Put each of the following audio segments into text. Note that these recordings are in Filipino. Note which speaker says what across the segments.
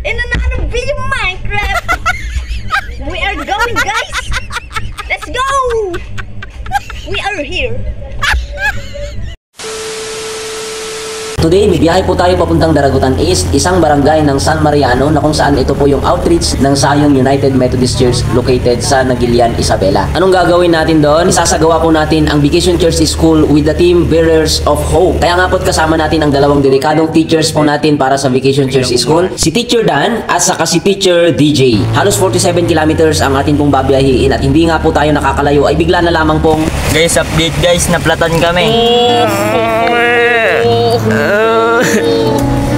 Speaker 1: in another video Minecraft. We are going, guys. Let's go. We are here.
Speaker 2: Today, bibiyahe po tayo papuntang Daragutan East, isang barangay ng San Mariano na kung saan ito po yung outreach ng Sayong United Methodist Church located sa Nagilian, Isabela. Anong gagawin natin doon? Isasagawa po natin ang Vacation Church School with the team Bearers of Hope. Kaya nga po't kasama natin ang dalawang dedikadong teachers po natin para sa Vacation Church School, si Teacher Dan at saka si Teacher DJ. Halos 47 kilometers ang atin pong babiyahiin at hindi nga po tayo nakakalayo ay bigla na lamang pong
Speaker 3: guys, update guys, naplatan kami.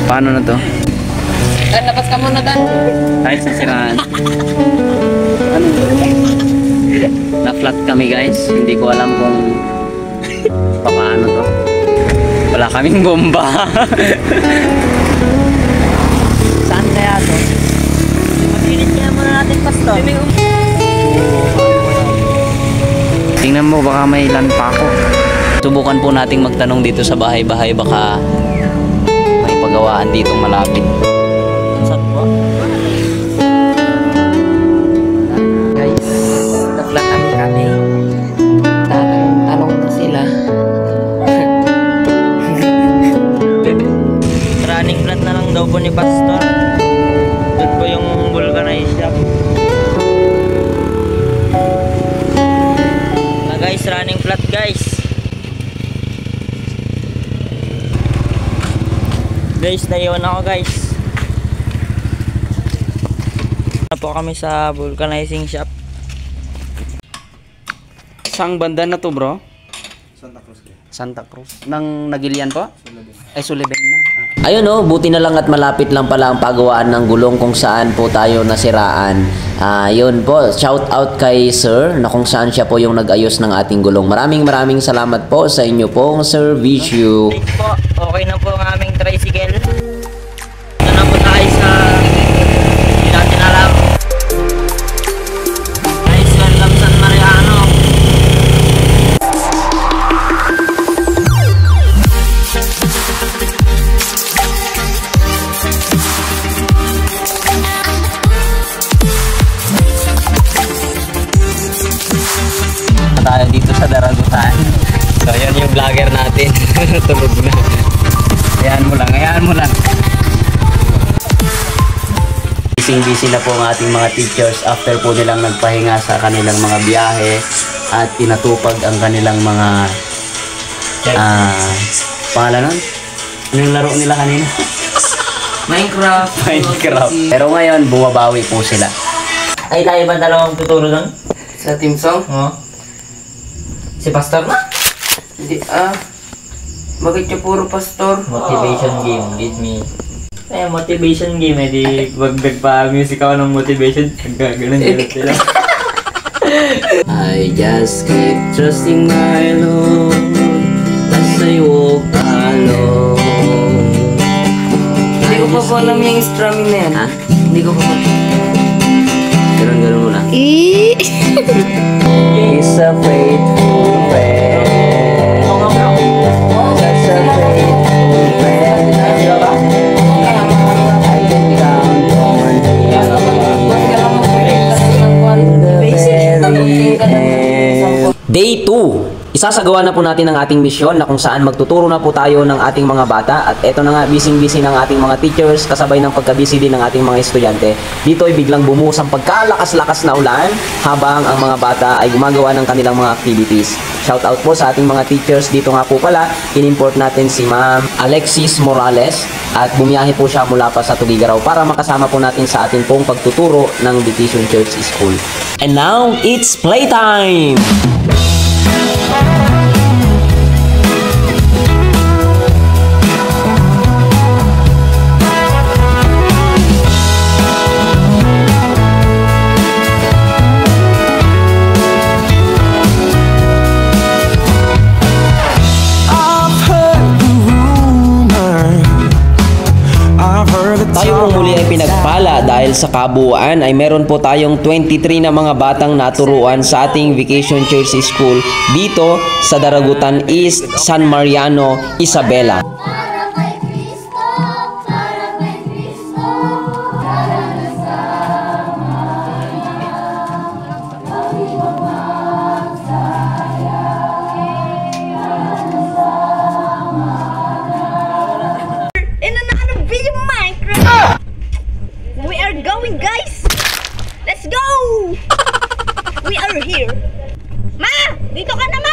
Speaker 4: Paano na to?
Speaker 1: Dan, labas ka muna, Dan.
Speaker 4: Ay, sasiraan. Na-flat kami guys. Hindi ko alam kung paano to. Wala kaming bomba.
Speaker 1: Saan kaya to? Mag-init kaya muna natin, Pastor.
Speaker 4: Tingnan mo, baka may land pa ako. Subukan po nating magtanong dito sa bahay-bahay, baka may pagawaan ditong malapit.
Speaker 3: Saan po?
Speaker 4: Guys, na-flatan kami. Tanong na sila.
Speaker 3: Running flat na lang daw po ni Pastor. Doon po yung vulcanized shop. Na guys, running flat guys. Guys, naiwan ako guys. Na po kami sa vulcanizing shop.
Speaker 4: Saan banda na to, bro?
Speaker 5: Santa Cruz.
Speaker 4: Santa Cruz. Nang Nagilian po? Ay, Sulibeng na.
Speaker 2: ayun no, buti na lang at malapit lang pala ang pagawaan ng gulong kung saan po tayo nasiraan. Yun po, shout out kay Sir na kung saan siya po yung nag-ayos ng ating gulong. Maraming salamat po sa inyo pong servisyo.
Speaker 3: Thank po, okay na po ang aming tricycle. Ito na po tayo sa hindi natin alam. Guys, welcome San Mariano.
Speaker 4: Tayo dito sa Daragutan.
Speaker 3: So, yan yung vlogger natin. Tulog na.
Speaker 4: Hayaan mo lang.
Speaker 2: Busy na po ang ating mga teachers after po nilang nagpahinga sa kanilang mga biyahe at tinatupag ang kanilang mga pangalan nun? Ano yung laro nila kanina?
Speaker 3: Minecraft.
Speaker 2: Pero ngayon, bumabawi po sila.
Speaker 3: Ay, tayo ba dalawang tuturo nun?
Speaker 6: Sa team song?
Speaker 3: Oo. Si Pastor na?
Speaker 6: Hindi, bakit niya puro pastor?
Speaker 3: Motivation game, lead me. Eh, motivation game, eh, di wag nagpa-music ako ng motivation. Ganun sila.
Speaker 2: I just keep trusting my Lord as I walk alone.
Speaker 6: Hindi ko pa po alam yung strumming na yan.
Speaker 2: Ha?
Speaker 6: Hindi ko pa po.
Speaker 2: Ganun mo lang. He's a faithful friend. Such a faithful friend. I can count on him. Day 2. Isasagawa na po natin ang ating misyon na kung saan magtuturo na po tayo ng ating mga bata at eto na nga, busy-busy ng ating mga teachers kasabay ng pagka-busy din ng ating mga estudyante. Dito ay biglang bumuhos ang pagkalakas-lakas na ulan habang ang mga bata ay gumagawa ng kanilang mga activities. Shout out po sa ating mga teachers. Dito nga po pala, in-import natin si Ma'am Alexis Morales at bumiyahe po siya mula pa sa Tugigaraw para makasama po natin sa ating pong pagtuturo ng Vacation Church School. And now, it's playtime! Tayo po muli ay pinagpala dahil sa kabuuan ay meron po tayong 23 na mga batang naturuan sa ating Vacation Church School dito sa Daragutan East, San Mariano, Isabela.
Speaker 1: Dito ka naman.